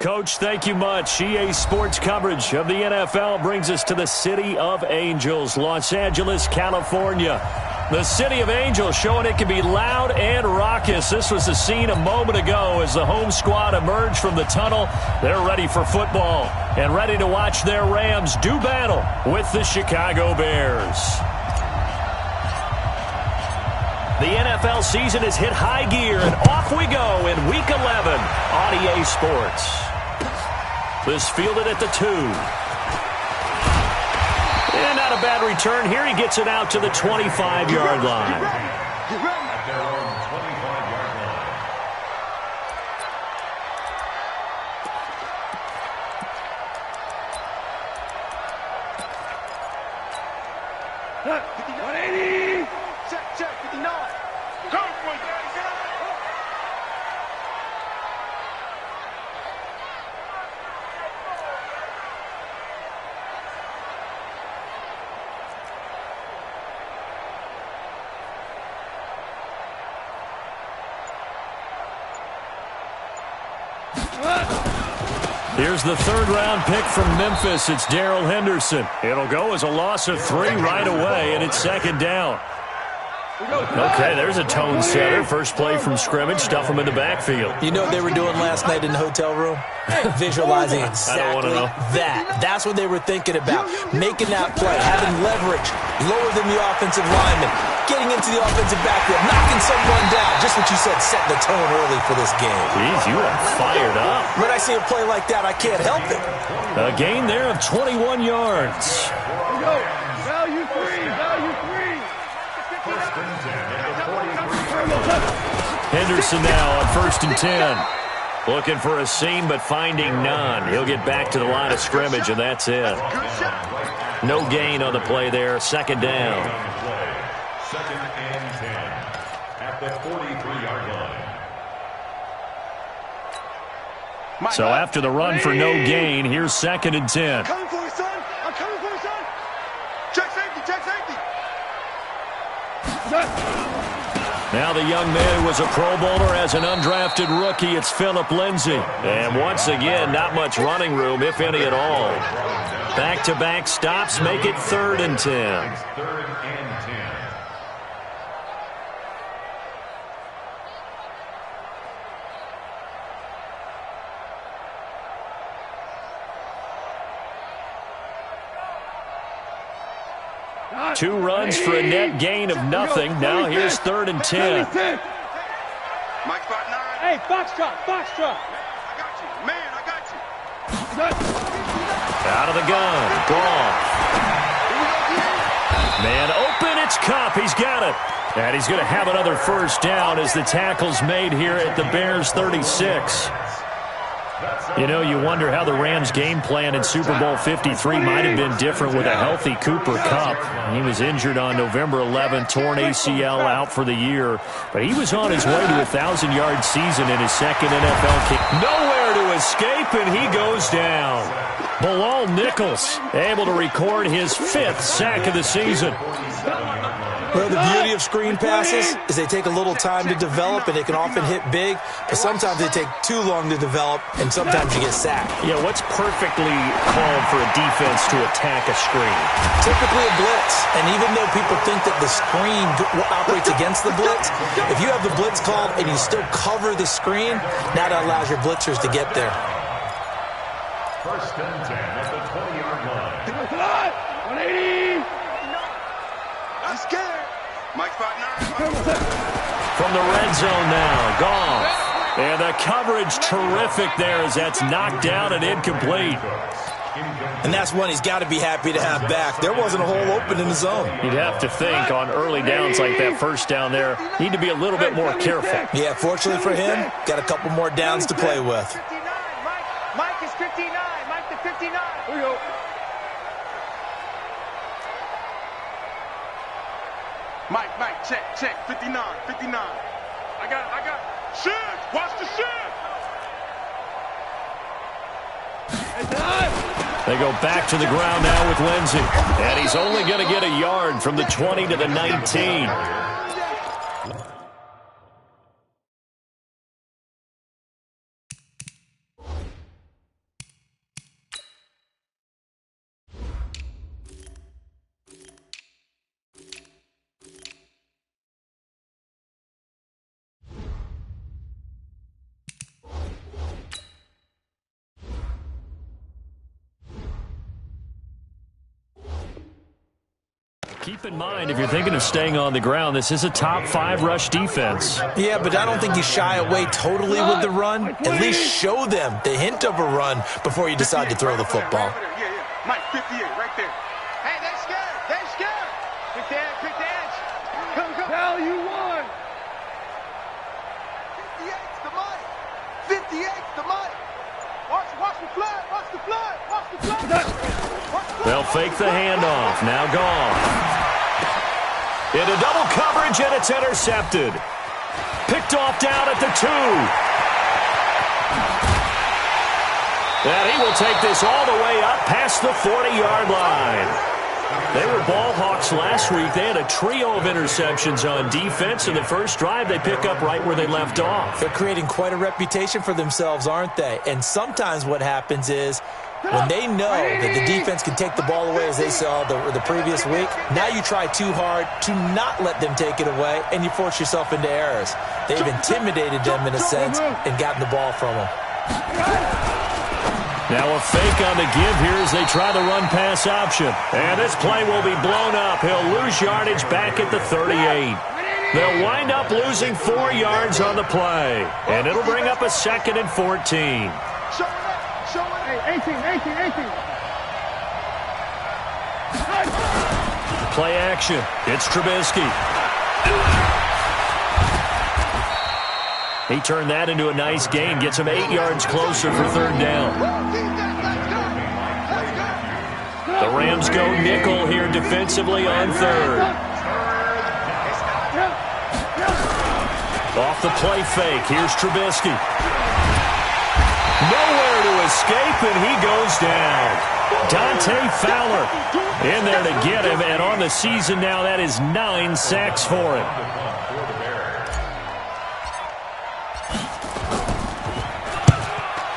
Coach, thank you much. EA Sports coverage of the NFL brings us to the City of Angels, Los Angeles, California. The City of Angels showing it can be loud and raucous. This was the scene a moment ago as the home squad emerged from the tunnel. They're ready for football and ready to watch their Rams do battle with the Chicago Bears. The NFL season has hit high gear, and off we go in Week 11 on EA Sports. This fielded at the 2. And not a bad return here. He gets it out to the 25-yard line. At their own 25-yard line. 180. Check, 59. Go for it, Daddy. Get out. Here's the third-round pick from Memphis. It's Darrell Henderson. It'll go as a loss of 3 right away, and it's second down. Okay, there's a tone setter. First play from scrimmage. Stuff him in the backfield. You know what they were doing last night in the hotel room? Visualizing exactly that. That's what they were thinking about. Making that play, having leverage, lower than the offensive lineman, getting into the offensive backfield, knocking someone down. Just what you said, set the tone early for this game. Jeez, you are fired up. When I see a play like that, I can't help it. A gain there of 21 yards. Here we go. Value 3. Henderson now on 1st and 10. Looking for a seam, but finding none. He'll get back to the line of scrimmage, and that's it. No gain on the play there. Second down. Second and 10 at the 43-yard line. So after the run for no gain, here's 2nd and 10. I'm coming for you, son. I'm coming for you, son. Check safety. Now the young man who was a Pro Bowler as an undrafted rookie, it's Phillip Lindsay. And once again, not much running room, if any at all. Back-to-back stops make it 3rd and 10. 3rd and 10. Two runs for a net gain of nothing. Now here's 3rd and 10. Mike spot 9. Hey, Foxtrot. I got you. Man, I got you. Out of the gun. Goff. Man open. It's Kupp. He's got it. And he's going to have another first down as the tackle's made here at the Bears 36. You know, you wonder how the Rams' game plan in Super Bowl 53 might have been different with a healthy Cooper Kupp. He was injured on November 11th, torn ACL, out for the year. But he was on his way to a 1,000-yard season in his second NFL game. Nowhere to escape, and he goes down. Bilal Nichols able to record his 5th sack of the season. Well, the beauty of screen passes is they take a little time to develop, and they can often hit big, but sometimes they take too long to develop, and sometimes you get sacked. Yeah, what's perfectly called for a defense to attack a screen? Typically a blitz, and even though people think that the screen operates against the blitz, if you have the blitz called and you still cover the screen, now that allows your blitzers to get there. 1st and 10 at the 20-yard line. 180. I'm scared. Mike spot 9. From the red zone now, Goff. And the coverage terrific there as that's knocked down and incomplete. And that's one he's got to be happy to have back. There wasn't a hole open in the zone. You'd have to think on early downs like that first down there, need to be a little bit more careful. Yeah, fortunately for him, got a couple more downs to play with. 59. Mike is 59. Mike to 59. Here we go. Mike, check, 59. I got it. Shift, watch the shift. They go back to the ground now with Lindsay. And he's only going to get a yard from the 20 to the 19. Keep in mind, if you're thinking of staying on the ground, this is a top 5 rush defense. Yeah, but I don't think you shy away totally with the run. At least show them the hint of a run before you decide to throw the football. Yeah. Mike, 58, right there. Hey, they're scared. They're scared. Pick the edge. Pick the edge. Come. Hell, you won. 58's the Mike. 58's the Mike. Watch the flood. Watch the flood. Watch the flood. They'll fake the handoff. Now Goff. Into double coverage, and it's intercepted. Picked off down at the 2. And he will take this all the way up past the 40-yard line. They were ball hawks last week. They had a trio of interceptions on defense. In the first drive, they pick up right where they left off. They're creating quite a reputation for themselves, aren't they? And sometimes what happens is when they know that the defense can take the ball away, as they saw the previous week, now you try too hard to not let them take it away, and you force yourself into errors. They've intimidated them in a sense and gotten the ball from them. Now a fake on the give here as they try the run-pass option. And this play will be blown up. He'll lose yardage back at the 38. They'll wind up losing 4 yards on the play. And it'll bring up a 2nd and 14. Show it. Hey, 18. Play action. It's Trubisky. He turned that into a nice gain. Gets him 8 yards closer for 3rd down. The Rams go nickel here defensively on 3rd. Off the play fake. Here's Trubisky. Nowhere to escape, and he goes down. Dante Fowler in there to get him, and on the season now, that is 9 sacks for him.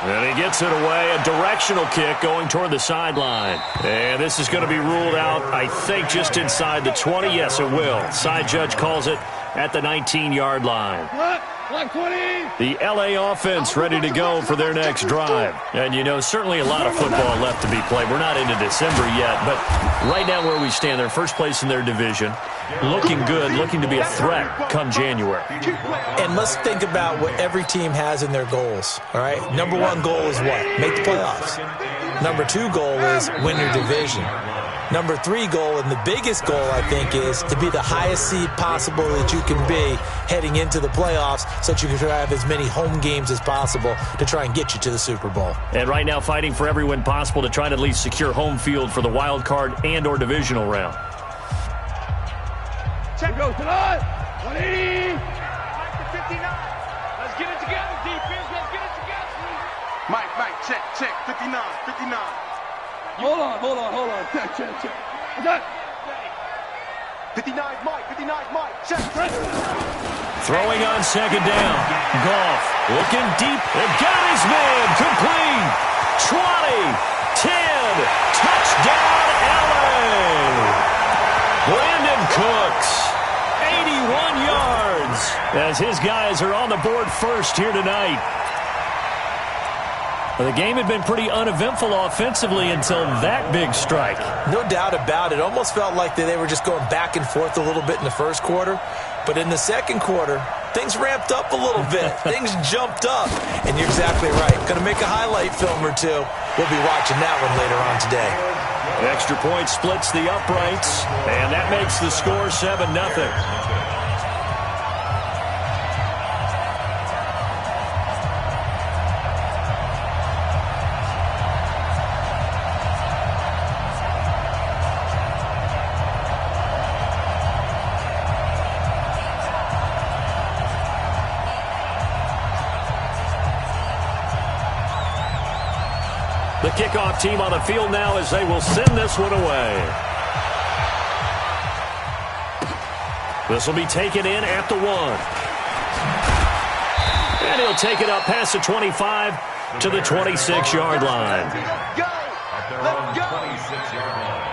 And he gets it away, a directional kick going toward the sideline. And this is going to be ruled out, I think, just inside the 20. Yes, it will. Side judge calls it at the 19-yard line. The L.A. offense ready to go for their next drive. And, you know, certainly a lot of football left to be played. We're not into December yet, but right now where we stand, they're first place in their division. Looking good, looking to be a threat come January. And let's think about what every team has in their goals, all right? Number 1 goal is what? Make the playoffs. Number 2 goal is win your division. Number 3 goal, and the biggest goal, I think, is to be the highest seed possible that you can be heading into the playoffs so that you can have as many home games as possible to try and get you to the Super Bowl. And right now fighting for every win possible to try to at least secure home field for the wild card and or divisional round. Check. Go tonight. 180. Mike to 59. Let's get it together, defense. Let's get it together. Mike, check. 59. Hold on. Check. Check. 59's Mike. Check. Throwing on 2nd down. Goff looking deep and got his man complete. 20, 10, touchdown LA. Brandon Cooks, 81 yards as his guys are on the board first here tonight. Well, the game had been pretty uneventful offensively until that big strike. No doubt about it. Almost felt like they were just going back and forth a little bit in the first quarter. But in the second quarter, things ramped up a little bit. Things jumped up. And you're exactly right. Going to make a highlight film or two. We'll be watching that one later on today. Extra point splits the uprights, and that makes the score 7-0. The kickoff team on the field now as they will send this one away. This will be taken in at the 1. And he'll take it up past the 25 to the 26-yard line. Let's go. 26-yard line.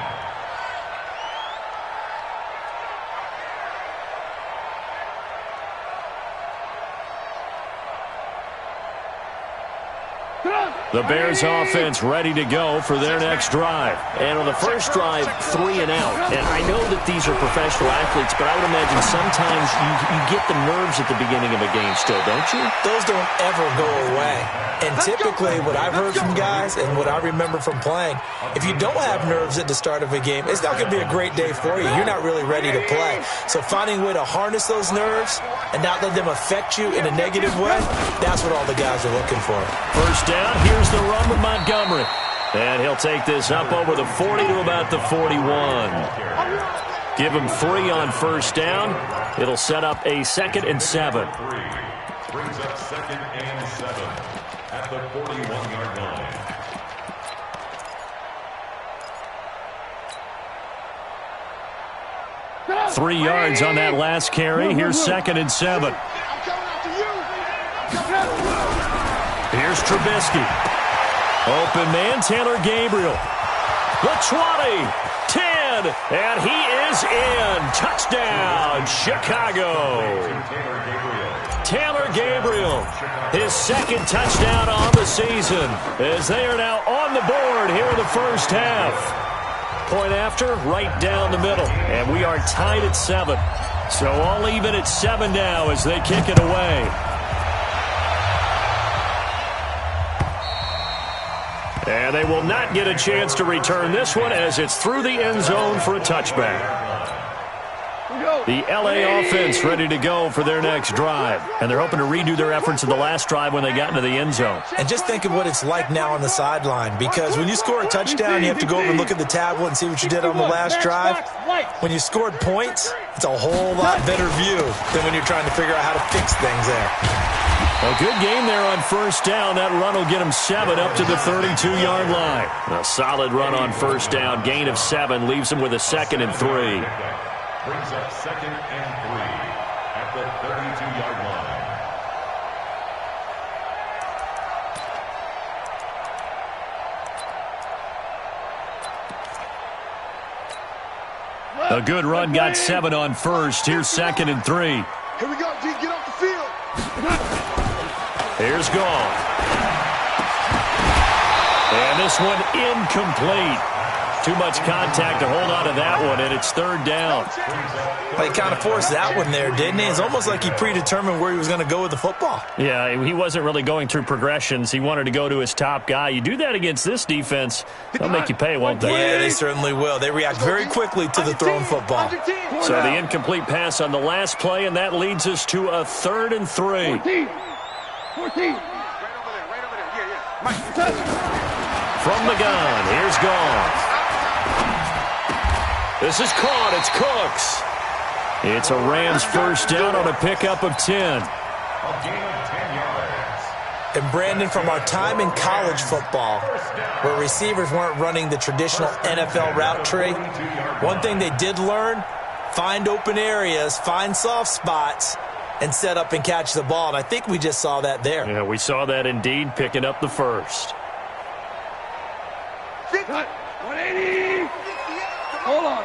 Come on. The Bears offense ready to go for their next drive. And on the first drive, 3 and out. And I know that these are professional athletes, but I would imagine sometimes you get the nerves at the beginning of a game still, don't you? Those don't ever go away. And typically what I've heard from guys and what I remember from playing, if you don't have nerves at the start of a game, it's not going to be a great day for you. You're not really ready to play. So finding a way to harness those nerves and not let them affect you in a negative way, that's what all the guys are looking for. First down, here's the run with Montgomery. And he'll take this up over the 40 to about the 41. Give him 3 on first down. It'll set up a 2nd and 7. Brings up 2nd and 7 at the 41-yard line. Three yards on that last carry. Here's 2nd and 7. Here's Trubisky. Open man, Taylor Gabriel. The 20, 10, and he is in. Touchdown, Chicago. Taylor Gabriel, his 2nd touchdown on the season, as they are now on the board here in the first half. Point after, right down the middle, and we are tied at 7. So all even at 7 now as they kick it away. And they will not get a chance to return this one as it's through the end zone for a touchback. The L.A. offense ready to go for their next drive. And they're hoping to redo their efforts in the last drive when they got into the end zone. And just think of what it's like now on the sideline. Because when you score a touchdown, you have to go over and look at the tablet and see what you did on the last drive. When you scored points, it's a whole lot better view than when you're trying to figure out how to fix things there. A good game there on first down. That run will get him 7 up to the 32-yard line. A solid run on first down. Gain of 7 leaves him with a 2nd and 3. Brings up 2nd and 3 at the 32-yard line. A good run got 7 on first. Here's 2nd and 3. Here we go, G. Get off the field. Here's Goff. And this one incomplete. Too much contact to hold on to that one, and it's 3rd down. Well, he kind of forced that one there, didn't he? It's almost like he predetermined where he was going to go with the football. Yeah, he wasn't really going through progressions. He wanted to go to his top guy. You do that against this defense, they'll make you pay, won't they? Yeah, they certainly will. They react very quickly to the thrown football. So the incomplete pass on the last play, and that leads us to a 3rd and 3. 14. Right over there. Yeah. Mike. From the gun, here's Goff. This is caught. It's Cooks. It's a Rams first down on a pickup of 10. And Brandon, from our time in college football, where receivers weren't running the traditional NFL route tree, one thing they did learn, find open areas, find soft spots, and set up and catch the ball. And I think we just saw that there. Yeah, we saw that indeed, picking up the first. 180. Hold on.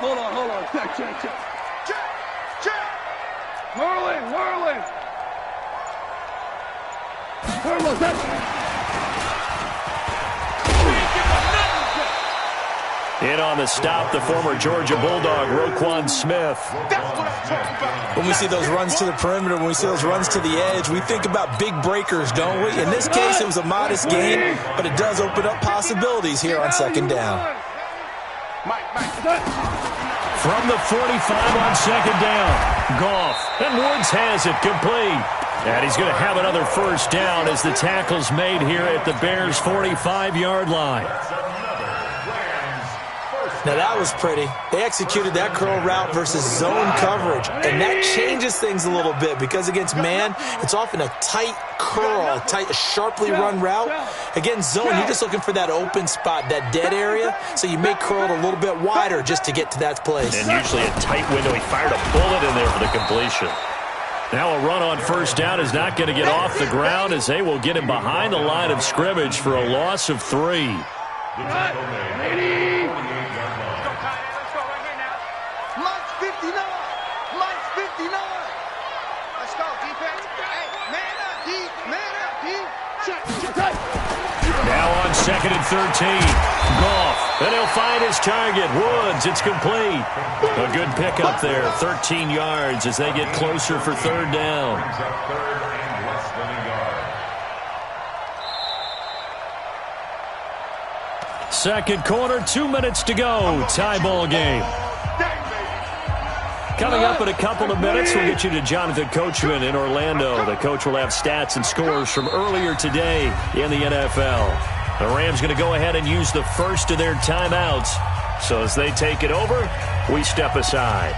Check. Whirling. In on the stop, the former Georgia Bulldog, Roquan Smith. That's what I'm talking about. When we see those runs to the perimeter, when we see those runs to the edge, we think about big breakers, don't we? In this case, it was a modest gain, but it does open up possibilities here on 2nd down. Mike. From the 45 on 2nd down. Goff. And Woods has it complete. And he's going to have another first down as the tackle's made here at the Bears' 45-yard line. Now, that was pretty. They executed that curl route versus zone coverage, and that changes things a little bit because against man, it's often a tight curl, tight, sharply run route. Against zone, you're just looking for that open spot, that dead area, so you may curl it a little bit wider just to get to that place. And usually a tight window. He fired a bullet in there for the completion. Now a run on first down is not going to get off the ground as they will get him behind the line of scrimmage for a loss of 3. Now 2nd and 13. Goff, and he'll find his target. Woods, it's complete. A good pickup there, 13 yards as they get closer for 3rd down. Brings up 3rd and less than a yard. Second quarter, 2 minutes to go. Tie ball game. Coming up in a couple of minutes, we'll get you to Jonathan Coachman in Orlando. The coach will have stats and scores from earlier today in the NFL. The Rams going to go ahead and use the first of their timeouts. So as they take it over, we step aside.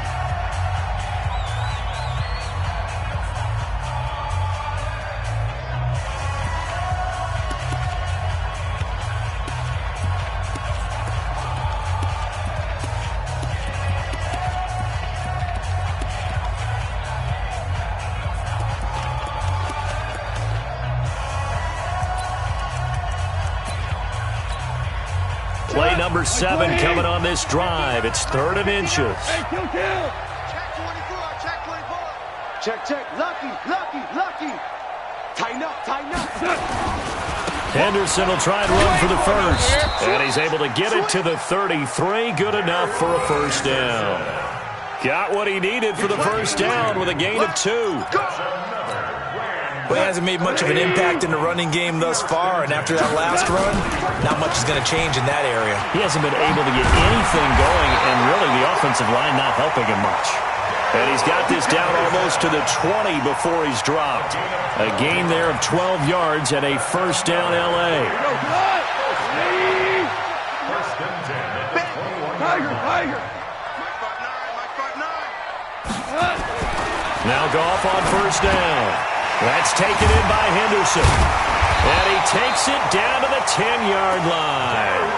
Play number 7 coming on this drive. It's 3rd and inches. Hey, kill. Check 24, check 24. Check. Lucky. Tighten up. Henderson will try and run for the first. And he's able to get it to the 33. Good enough for a first down. Got what he needed for the first down with a gain of 2. Well, he hasn't made much of an impact in the running game thus far, and after that last run, not much is going to change in that area. He hasn't been able to get anything going, and really the offensive line not helping him much. And he's got this down almost to the 20 before he's dropped. A gain there of 12 yards and a first down L.A. First and 10 at the 21. Tiger. Now Goff on first down. That's taken in by Henderson. And he takes it down to the 10-yard line.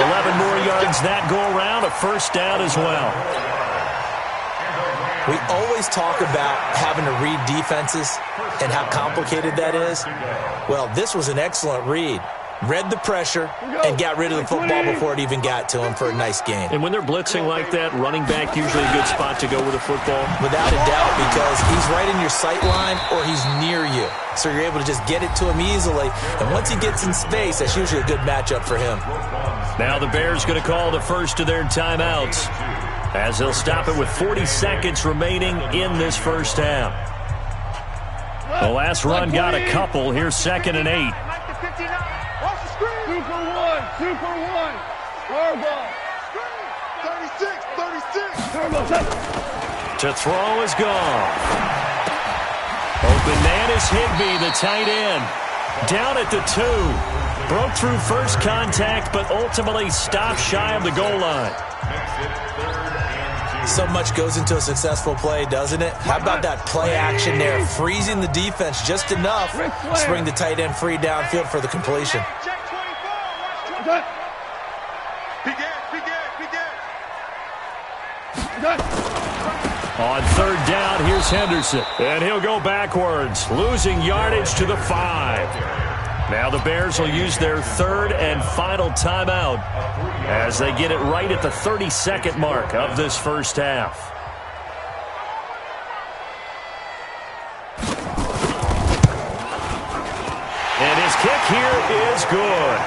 11 more yards that go around, a first down as well. We always talk about having to read defenses and how complicated that is. Well, this was an excellent read. Read the pressure and got rid of the football before it even got to him for a nice game. And when they're blitzing like that, running back usually a good spot to go with the football. Without a doubt, because he's right in your sight line or he's near you. So you're able to just get it to him easily. And once he gets in space, that's usually a good matchup for him. Now the Bears going to call the first of their timeouts as they'll stop it with 40 seconds remaining in this first half. The last run got a couple. Here's 2nd and 8. 2 for 1. Harbaugh. 36. To throw is gone. Open man is Higbee, the tight end. Down at the 2. Broke through first contact, but ultimately stopped shy of the goal line. So much goes into a successful play, doesn't it? How about that play action there? Freezing the defense just enough to bring the tight end free downfield for the completion. Check 24. Watch On 3rd down, here's Henderson. And he'll go backwards, losing yardage to the 5. Now the Bears will use their 3rd and final timeout as they get it right at the 32nd mark of this first half. And his kick here is good.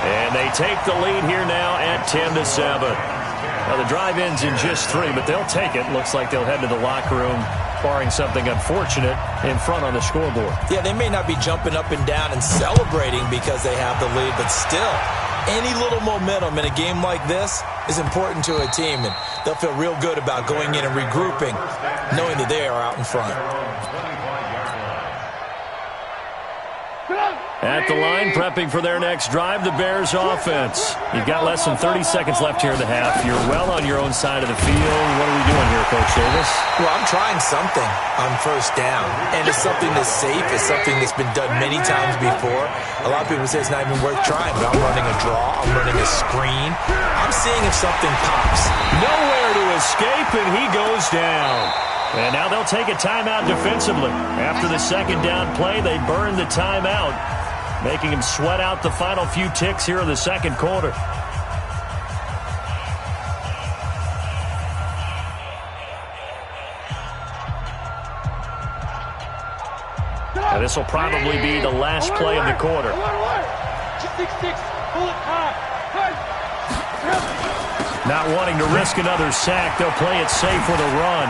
And they take the lead here now at 10-7. Now the drive ends in just 3, but they'll take it. Looks like they'll head to the locker room, barring something unfortunate, in front on the scoreboard. Yeah, they may not be jumping up and down and celebrating because they have the lead, but still, any little momentum in a game like this is important to a team, and they'll feel real good about going in and regrouping, knowing that they are out in front. At the line, prepping for their next drive, the Bears offense. You've got less than 30 seconds left here in the half. You're well on your own side of the field. What are we doing here, Coach Davis? Well, I'm trying something on first down, and it's something that's safe. It's something that's been done many times before. A lot of people say it's not even worth trying, but I'm running a draw. I'm running a screen. I'm seeing if something pops. Nowhere to escape, and he goes down. And now they'll take a timeout defensively. After the 2nd down play, they burn the timeout, making him sweat out the final few ticks here in the 2nd quarter. Now this will probably be the last play of the quarter. 6'6", pull it high. Not wanting to risk another sack, they'll play it safe with a run.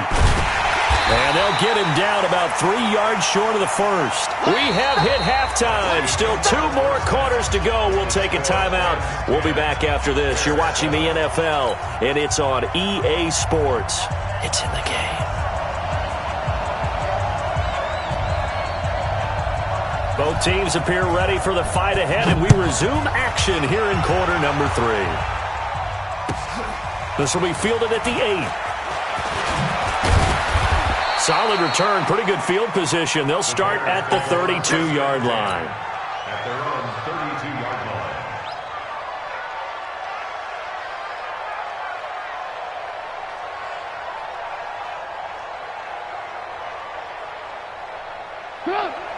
And they'll get him down about 3 yards short of the first. We have hit halftime. Still 2 more quarters to go. We'll take a timeout. We'll be back after this. You're watching the NFL, and it's on EA Sports. It's in the game. Both teams appear ready for the fight ahead, and we resume action here in quarter number 3. This will be fielded at the 8. Solid return, pretty good field position. They'll start at the 32-yard line. At their own 32-yard line.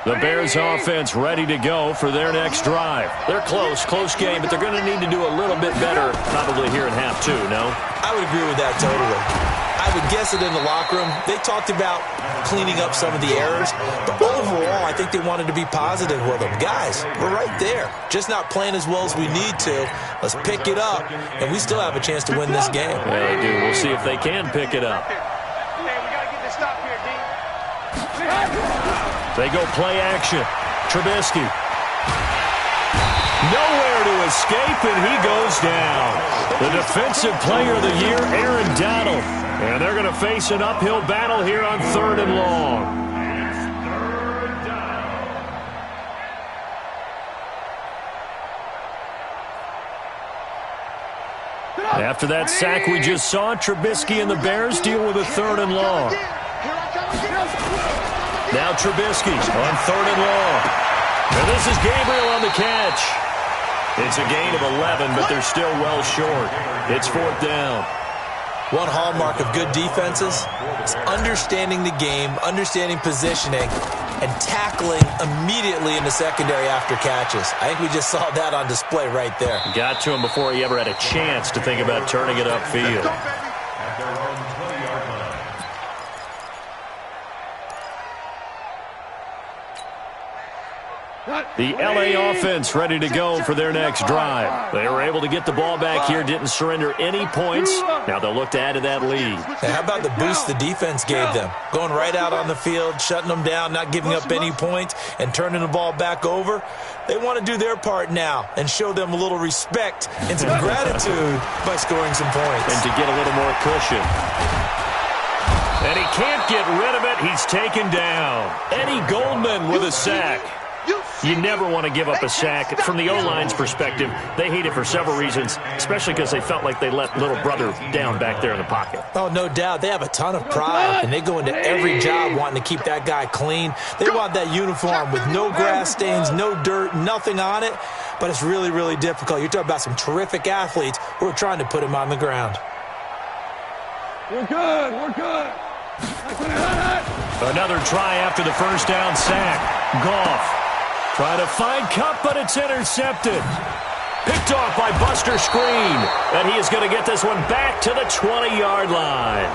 The Bears offense ready to go for their next drive. They're close game, but they're going to need to do a little bit better probably here in half 2, no? I would agree with that totally. I would guess it in the locker room. They talked about cleaning up some of the errors, but overall, I think they wanted to be positive with them. Guys, we're right there. Just not playing as well as we need to. Let's pick it up, and we still have a chance to win this game. Yeah, they do. We'll see if they can pick it up. Hey, we got to get this stop here, D. They go play action. Trubisky. Nowhere to escape, and he goes down. The defensive player of the year, Aaron Donald. And they're going to face an uphill battle here on 3rd and long. After that sack we just saw, Trubisky and the Bears deal with a 3rd and long. Now Trubisky on 3rd and long. And this is Gabriel on the catch. It's a gain of 11, but they're still well short. It's 4th down. One hallmark of good defenses is understanding the game, understanding positioning, and tackling immediately in the secondary after catches. I think we just saw that on display right there. Got to him before he ever had a chance to think about turning it upfield. At their own 20-yard line. The LA offense ready to go for their next drive. They were able to get the ball back here, didn't surrender any points. Now they'll look to add to that lead. Now, how about the boost the defense gave them? Going right out on the field, shutting them down, not giving up any points, and turning the ball back over. They want to do their part now and show them a little respect and some gratitude by scoring some points. And to get a little more cushion. And he can't get rid of it. He's taken down. Eddie Goldman with a sack. You never want to give up a sack. From the O-line's perspective, they hate it for several reasons, especially because they felt like they let little brother down back there in the pocket. Oh, no doubt. They have a ton of pride, and they go into every job wanting to keep that guy clean. They want that uniform with no grass stains, no dirt, nothing on it, but it's really, really difficult. You're talking about some terrific athletes who are trying to put him on the ground. We're good. We're good. Another try after the first down sack. Goff. Trying to find Kupp, but it's intercepted. Picked off by Buster Screen. And he is going to get this one back to the 20-yard line.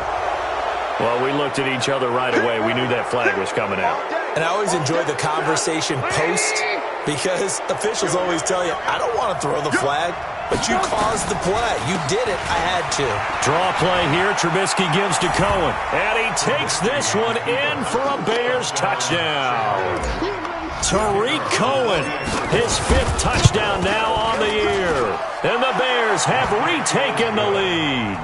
Well, we looked at each other right away. We knew that flag was coming out. And I always enjoy the conversation post because officials always tell you, I don't want to throw the flag, but you caused the play. You did it. I had to. Draw play here. Trubisky gives to Cohen. And he takes this one in for a Bears touchdown. Tariq Cohen, his 5th touchdown now on the year. And the Bears have retaken the lead.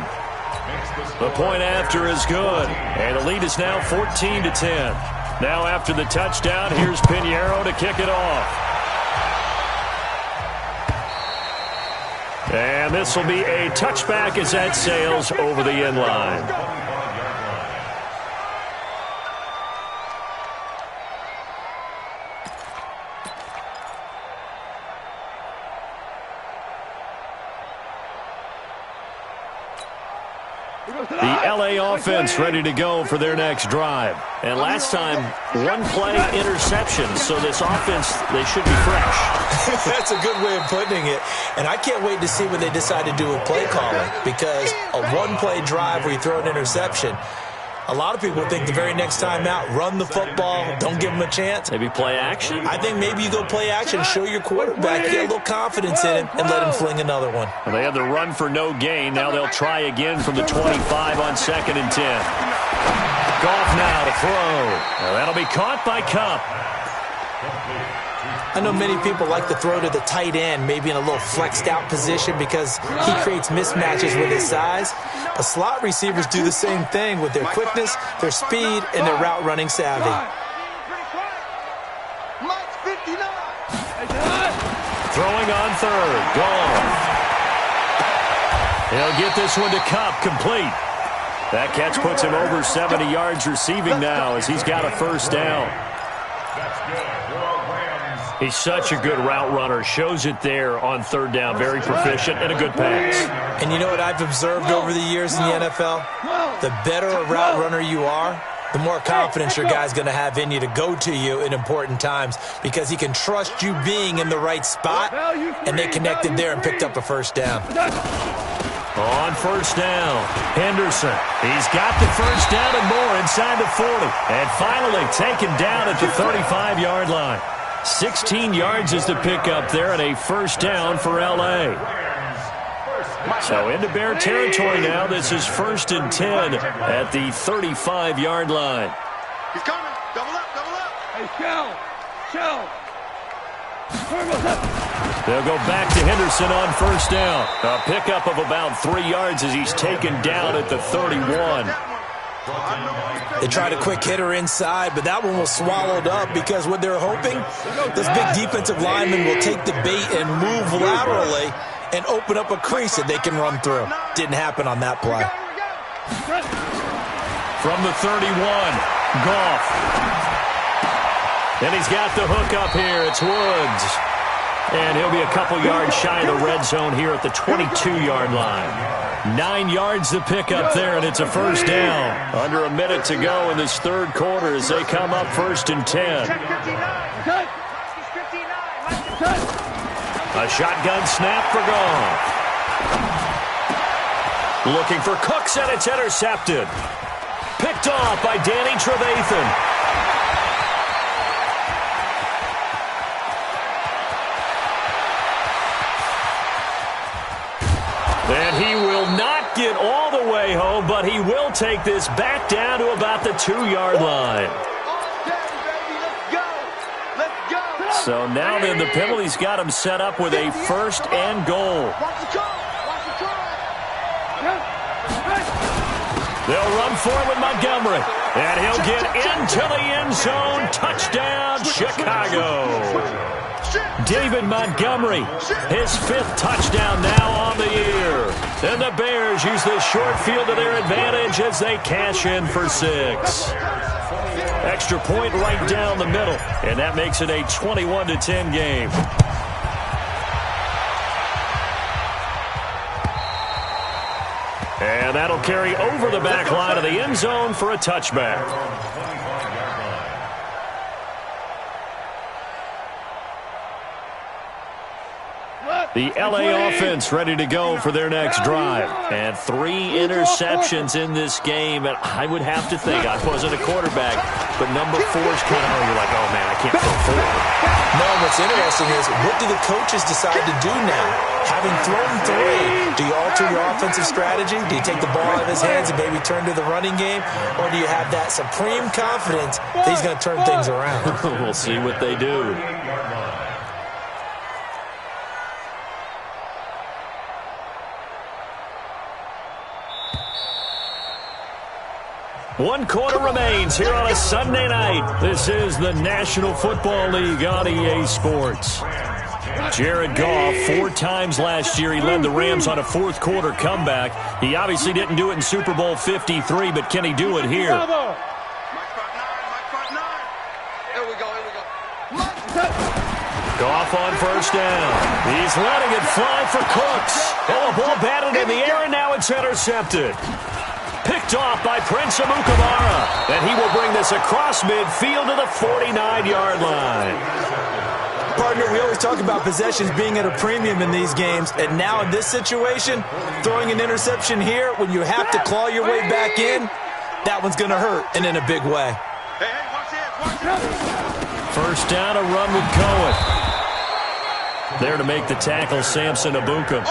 The point after is good. And the lead is now 14-10. Now after the touchdown, here's Pinheiro to kick it off. And this will be a touchback as that sails over the end line. The LA offense ready to go for their next drive. And last time, 1 play interception. So this offense, they should be fresh. That's a good way of putting it. And I can't wait to see what they decide to do with play calling. Because a 1-play drive where you throw an interception, A lot of people think the very next time out, run the football, don't give them a chance. Maybe play action? I think maybe you go play action, show your quarterback, get a little confidence in him, and let him fling another one. Well, they had the run for no gain. Now they'll try again from the 25 on 2nd and 10. Goff now to throw. Now that'll be caught by Kupp. I know many people like to throw to the tight end, maybe in a little flexed out position because he creates mismatches with his size. But slot receivers do the same thing with their quickness, their speed, and their route running savvy. Throwing on 3rd. Goff. He'll get this one to Kupp, complete. That catch puts him over 70 yards receiving now as he's got a first down. He's such a good route runner. Shows it there on 3rd down. Very proficient and a good pass. And you know what I've observed over the years in the NFL? The better a route runner you are, the more confidence your guy's going to have in you to go to you in important times because he can trust you being in the right spot, and they connected there and picked up a first down. On 1st down, Henderson. He's got the first down and more inside the 40. And finally taken down at the 35-yard line. 16 yards is the pickup there and a first down for L.A. So into Bear territory now. This is 1st and 10 at the 35-yard line. He's coming. Double up, double up. Hey, Shell. They'll go back to Henderson on 1st down. A pickup of about 3 yards as he's taken down at the 31. They tried a quick hitter inside, but that one was swallowed up because what they're hoping, this big defensive lineman will take the bait and move laterally and open up a crease that they can run through. Didn't happen on that play. From the 31, Goff. And he's got the hook up here. It's Woods. And he'll be a couple yards shy of the red zone here at the 22-yard line. 9 yards to pick up there, and it's a first down. Under a minute to go in this 3rd quarter as they come up 1st and 10. A shotgun snap for Goff. Looking for Cooks, and it's intercepted. Picked off by Danny Trevathan. And he will not get all the way home, but he will take this back down to about the 2-yard line. So now then the penalty's got him set up with a 1st and goal. They'll run forward with Montgomery. And he'll get into the end zone. Touchdown, Chicago. David Montgomery, his 5th touchdown now on the year. And the Bears use this short field to their advantage as they cash in for 6. Extra point right down the middle, and that makes it a 21-10 game. And that'll carry over the back line of the end zone for a touchback. The L.A. offense ready to go for their next drive. And 3 interceptions in this game. And I would have to think, I wasn't a quarterback, but number 4 is kind of, you're like, oh, man, I can't throw 4. No, what's interesting is, what do the coaches decide to do now? Having thrown 3, do you alter your offensive strategy? Do you take the ball out of his hands and maybe turn to the running game? Or do you have that supreme confidence that he's going to turn things around? We'll see what they do. One quarter remains here on a Sunday night. This is the National Football League on EA Sports. Jared Goff, 4 times last year, he led the Rams on a 4th quarter comeback. He obviously didn't do it in Super Bowl 53, but can he do it here? Goff on 1st down. He's letting it fly for Cooks. Oh, a ball batted in the air, and now it's intercepted. Picked off by Prince Amukamara. And he will bring this across midfield to the 49-yard line. Partner, we always talk about possessions being at a premium in these games. And now in this situation, throwing an interception here when you have to claw your way back in, that one's going to hurt, and in a big way. Hey, watch it. First down, a run with Cohen. There to make the tackle, Samson Abuka.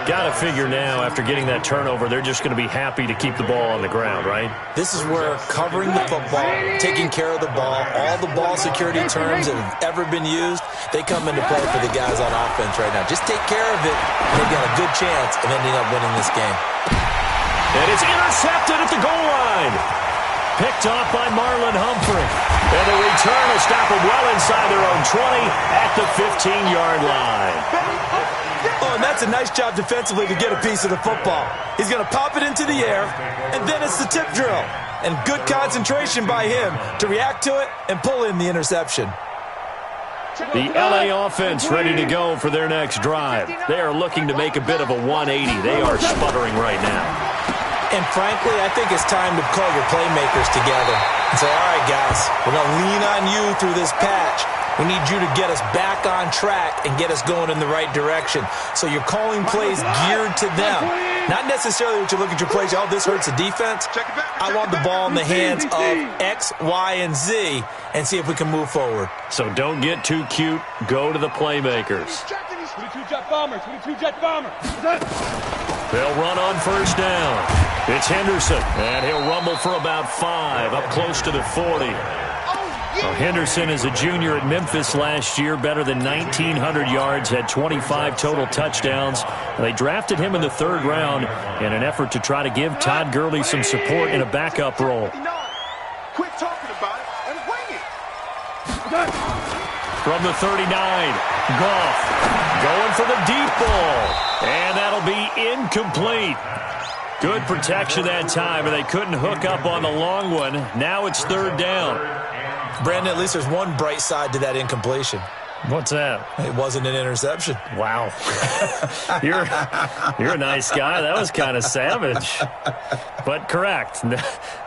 Got to figure now, after getting that turnover, they're just going to be happy to keep the ball on the ground, right? This is where covering the football, taking care of the ball, all the ball security terms that have ever been used, they come into play for the guys on offense right now. Just take care of it, and they've got a good chance of ending up winning this game. And it's intercepted at the goal line. Picked off by Marlon Humphrey. And the return will stop them well inside their own 20 at the 15-yard line. Oh, and that's a nice job defensively to get a piece of the football. He's going to pop it into the air, and then it's the tip drill. And good concentration by him to react to it and pull in the interception. The LA offense ready to go for their next drive. They are looking to make a bit of a 180. They are sputtering right now. And frankly, I think it's time to call your playmakers together and say, all right, guys, we're going to lean on you through this patch. We need you to get us back on track and get us going in the right direction. So you're calling plays geared to them. Not necessarily what you look at your plays, oh, this hurts the defense. I want the ball in the hands of X, Y, and Z and see if we can move forward. So don't get too cute. Go to the playmakers. 22 Jet Bombers, 22 Jet Bombers. They'll run on first down. It's Henderson, and he'll rumble for about 5, up close to the 40. Well, Henderson is a junior at Memphis last year, better than 1,900 yards, had 25 total touchdowns. They drafted him in the 3rd round in an effort to try to give Todd Gurley some support in a backup role. Quit talking about it and wing it. From the 39, Goff going for the deep ball, and that'll be incomplete. Good protection that time, and they couldn't hook up on the long one. Now it's 3rd down. Brandon, at least there's one bright side to that incompletion. What's that? It wasn't an interception. Wow. You're a nice guy. That was kind of savage. But correct.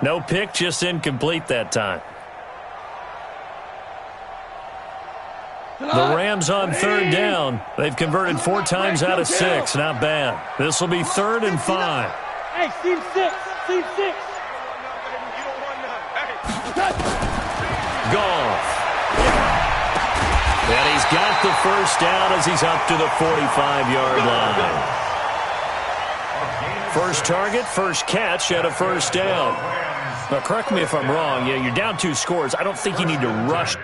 No pick, just incomplete that time. The Rams on 3rd down. They've converted 4 times out of 6. Not bad. This will be 3rd and 5. Hey, Team 6. Team 6. Goff. And he's got the first down as he's up to the 45-yard line. First target, first catch at a first down. Now, correct me if I'm wrong. Yeah, you're down 2 scores. I don't think you need to rush.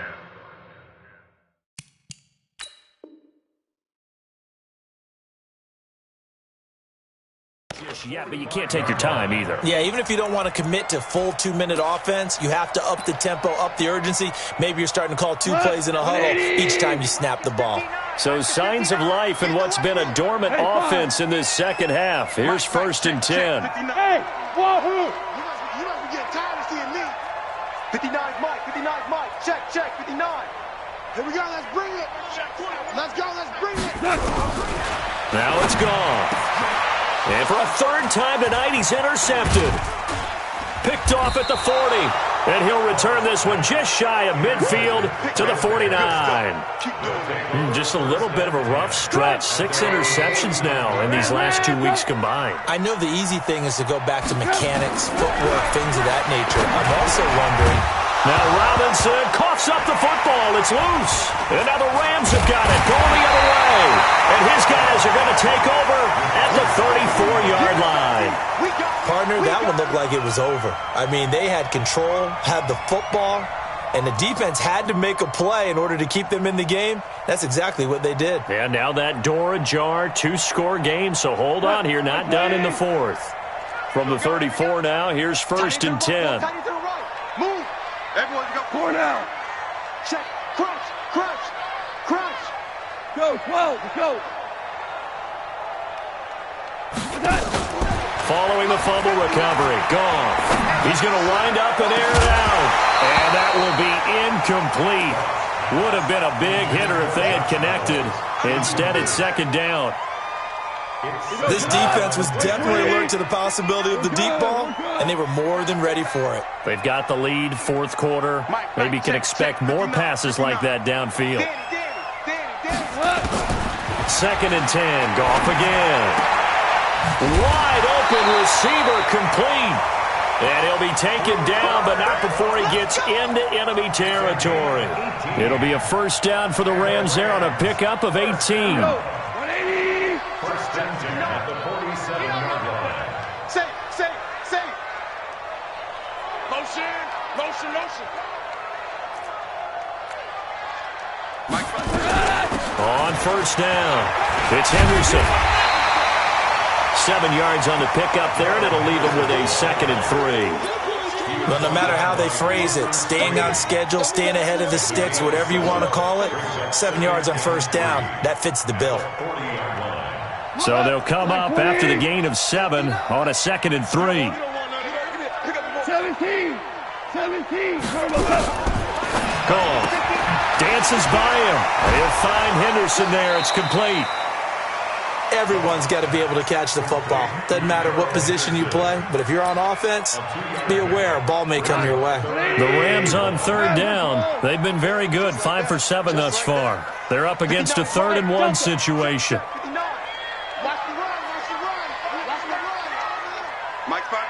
Yeah, but you can't take your time either. Yeah, even if you don't want to commit to full 2-minute offense, you have to up the tempo, up the urgency. Maybe you're starting to call 2 plays in a huddle each time you snap the ball. So signs of life in what's been a dormant offense in this second half. Here's 1st and 10. Hey, wahoo! You must be getting tired of seeing me. 59 Mike, 59 Mike. Check, 59. Here we go, let's bring it. Let's go, let's bring it. Now it's gone. And for a 3rd time tonight, he's intercepted. Picked off at the 40. And he'll return this one just shy of midfield to the 49. Just a little bit of a rough stretch. 6 interceptions now in these last 2 weeks combined. I know the easy thing is to go back to mechanics, footwork, things of that nature. I'm also wondering. Now Robinson coughs up the football. It's loose. And now the Rams have got it going the other way. And his guys are going to take over at the 34-yard line. Partner, that one looked like it was over. I mean, they had control, had the football, and the defense had to make a play in order to keep them in the game. That's exactly what they did. And now that door ajar, 2-score game, so hold on here, not done in the 4th. From the 34 now, here's 1st and 10. Move. Everyone go. 4 now. Check. Crunch. Crunch. Crunch. Go, 12. Go. Following the fumble recovery, Goff. He's going to wind up and air it out. And that will be incomplete. Would have been a big hitter if they had connected. Instead, it's 2nd down. This defense was definitely alert to the possibility of the deep ball, and they were more than ready for it. They've got the lead, 4th quarter. Maybe can expect more passes like that downfield. 2nd and 10, Goff again. Wide open receiver complete. And he'll be taken down, but not before he gets into enemy territory. It'll be a first down for the Rams there on a pickup of 18. 180. First and 10 at the 47-yard line. Safe. Motion. On first down, it's Henderson. 7 yards on the pickup there, and it'll leave him with a 2nd and 3. Well, no matter how they phrase it, staying on schedule, staying ahead of the sticks, whatever you want to call it, 7 yards on first down, that fits the bill. So they'll come up after the gain of 7 on a 2nd and 3. 17. Goff dances by him. He'll find Henderson there. It's complete. Everyone's got to be able to catch the football. Doesn't matter what position you play, but if you're on offense, be aware a ball may come your way. The Rams on 3rd down. They've been very good, 5 for 7 thus far. They're up against a 3rd and 1 situation. Watch the run. Mike 5'9".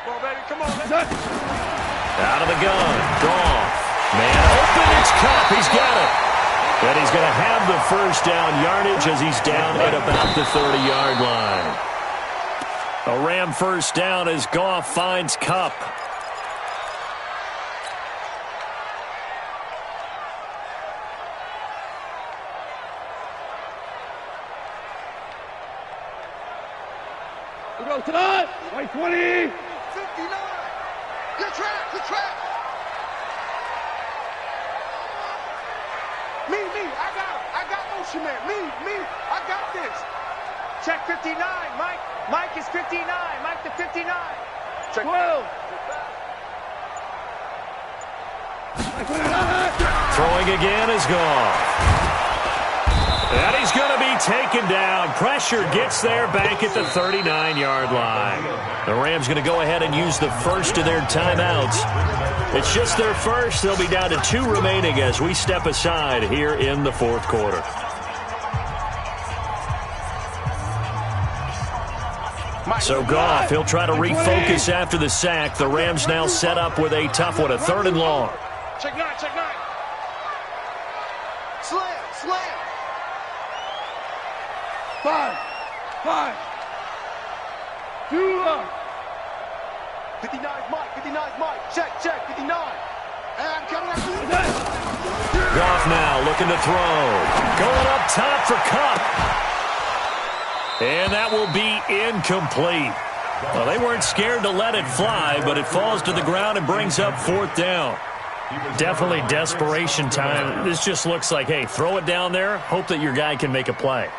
Come on, baby. Come on. Out of the gun. Goff. Man open. It's Kupp. He's got it. And he's going to have the first down yardage as he's down at about the 30-yard line. A Ram first down as Goff finds Kupp. We go tonight. White 20. 59. Good track. Me, I got motion man. Me, I got this. Check 59, Mike. Mike is 59. Mike to 59. Check 12. Throwing again is Goff. And he's going to be taken down. Pressure gets there back at the 39-yard line. The Rams going to go ahead and use the first of their timeouts. It's just their first. They'll be down to 2 remaining as we step aside here in the 4th quarter. So Goff, he'll try to refocus after the sack. The Rams now set up with a tough one, a 3rd and long. Check 9. Slam. 5. 2 up. 59 Mike. Check 59. And I'm coming up to you. Goff now looking to throw. Going up top for Kupp. And that will be incomplete. Well, they weren't scared to let it fly, but it falls to the ground and brings up 4th down. Definitely desperation time. This just looks like, hey, throw it down there, hope that your guy can make a play.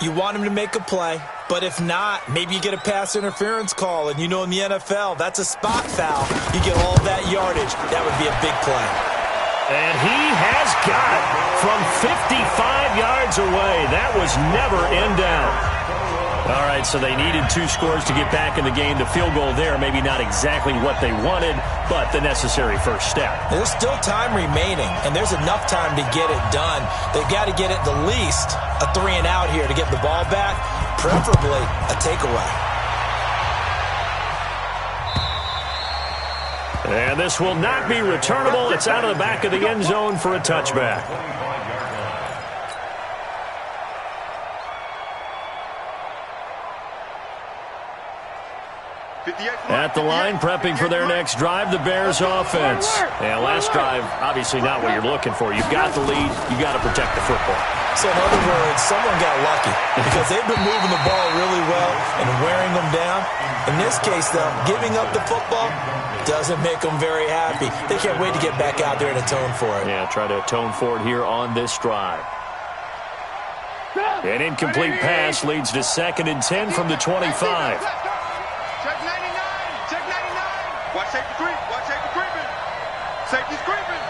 You want him to make a play, but if not, maybe you get a pass interference call, and you know in the NFL, that's a spot foul. You get all that yardage. That would be a big play. And he has got it from 55 yards away. That was never in doubt. All right, so they needed 2 scores to get back in the game. The field goal there, maybe not exactly what they wanted, but the necessary first step. There's still time remaining, and there's enough time to get it done. They've got to get at the least a 3 and out here to get the ball back, preferably a takeaway. And this will not be returnable. It's out of the back of the end zone for a touchback. At the line, prepping for their next drive, the Bears offense. And last drive, obviously not what you're looking for. You've got the lead. You've got to protect the football. So in other words, someone got lucky because they've been moving the ball really well and wearing them down. In this case, though, giving up the football doesn't make them very happy. They can't wait to get back out there and atone for it. Yeah, try to atone for it here on this drive. An incomplete pass leads to 2nd and 10 from the 25. Check 99. Watch safety creeping. Safety's creeping.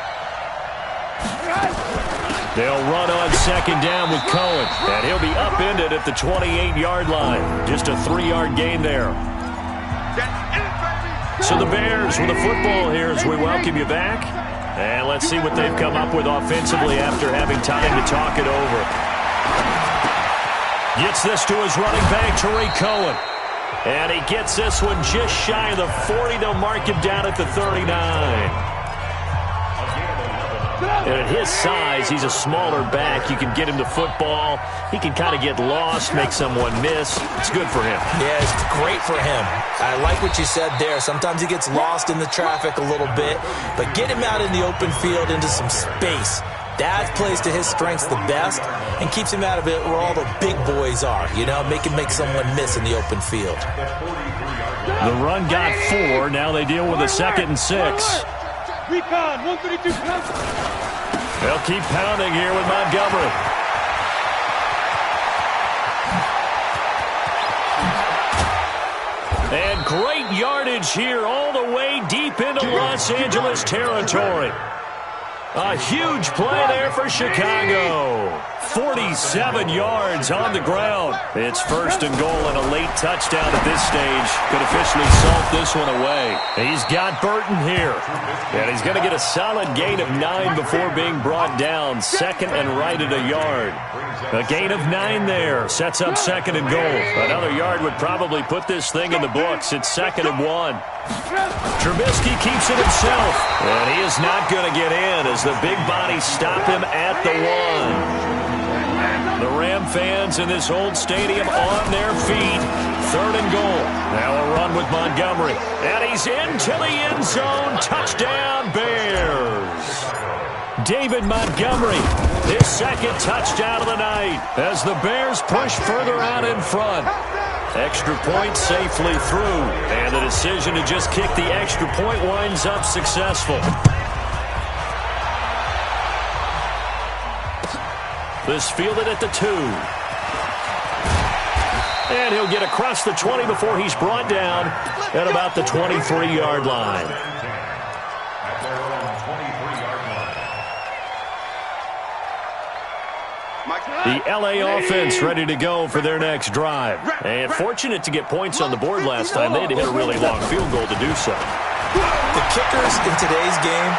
They'll run on 2nd down with Cohen. And he'll be upended at the 28-yard line. Just a 3-yard gain there. That's it, baby. So the Bears with the football here as we welcome you back. And let's see what they've come up with offensively after having time to talk it over. Gets this to his running back, Tariq Cohen. And he gets this one just shy of the 40. They'll mark him down at the 39. And at his size, he's a smaller back. You can get him the football. He can kind of get lost, make someone miss. It's good for him. Yeah, it's great for him. I like what you said there. Sometimes he gets lost in the traffic a little bit, but get him out in the open field into some space. That plays to his strengths the best and keeps him out of it where all the big boys are. You know, make someone miss in the open field. The run got 4. Now they deal with a 2nd and 6. Recon, 132. They'll keep pounding here with Montgomery. And great yardage here all the way deep into Los Angeles territory. A huge play there for Chicago. 47 yards on the ground. It's 1st and goal and a late touchdown at this stage. Could officially salt this one away. He's got Burton here. And he's going to get a solid gain of 9 before being brought down. 2nd and right at a yard. A gain of 9 there. Sets up 2nd and goal. Another yard would probably put this thing in the books. It's 2nd and 1. Trubisky keeps it himself. And he is not going to get in as the big bodies stop him at the 1. The Ram fans in this old stadium on their feet. 3rd and goal. Now a run with Montgomery. And he's into the end zone. Touchdown, Bears. David Montgomery, his 2nd touchdown of the night as the Bears push further out in front. Extra point safely through. And the decision to just kick the extra point winds up successful. This fielded at the 2. And he'll get across the 20 before he's brought down at about the 23-yard line. The LA offense ready to go for their next drive. And fortunate to get points on the board last time. They had to hit a really long field goal to do so. The kickers in today's game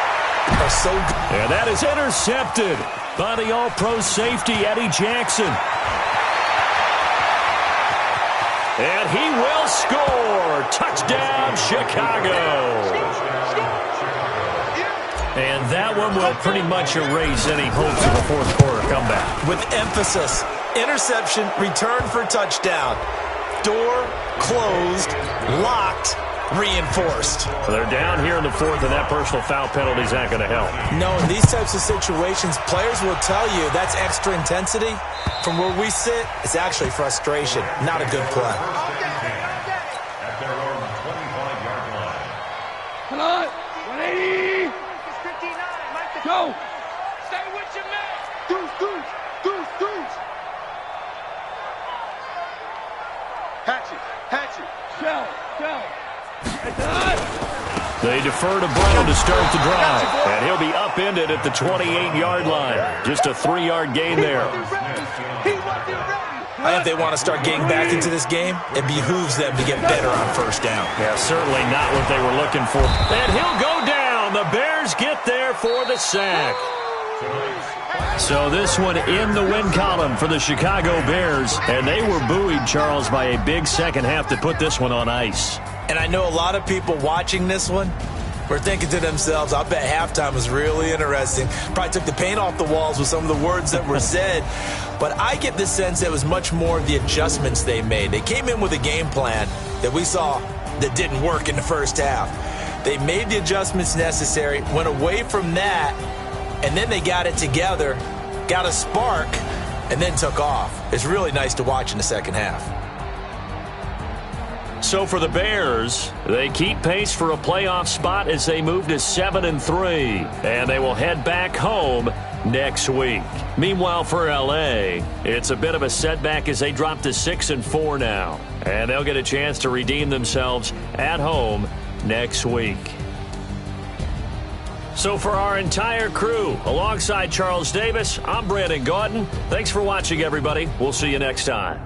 are so good. And that is intercepted by the all-pro safety, Eddie Jackson. And he will score. Touchdown, Chicago. And that one will pretty much erase any hopes of a fourth-quarter comeback. With emphasis, interception, return for touchdown. Door closed, locked, reinforced. They're down here in the 4th, and that personal foul penalty is not going to help. No, in these types of situations, players will tell you that's extra intensity. From where we sit, it's actually frustration, not a good play. At their own 25-yard line. Come on, 180. Go. Stay with your man. Deuce. Hatchet. Shell. They defer to Brown to start the drive. And he'll be upended at the 28-yard line. Just a 3-yard gain there. I think if they want to start getting back into this game, it behooves them to get better on 1st down. Yeah, certainly not what they were looking for. And he'll go down. The Bears get there for the sack. So this one in the win column for the Chicago Bears. And they were buoyed, Charles, by a big second half to put this one on ice. And I know a lot of people watching this one were thinking to themselves, I bet halftime was really interesting. Probably took the paint off the walls with some of the words that were said. But I get the sense that it was much more of the adjustments they made. They came in with a game plan that we saw that didn't work in the 1st half. They made the adjustments necessary, went away from that, and then they got it together, got a spark, and then took off. It's really nice to watch in the 2nd half. So for the Bears, they keep pace for a playoff spot as they move to 7-3, and they will head back home next week. Meanwhile, for LA, it's a bit of a setback as they drop to 6-4 now, and they'll get a chance to redeem themselves at home next week. So for our entire crew, alongside Charles Davis, I'm Brandon Gaudin. Thanks for watching, everybody. We'll see you next time.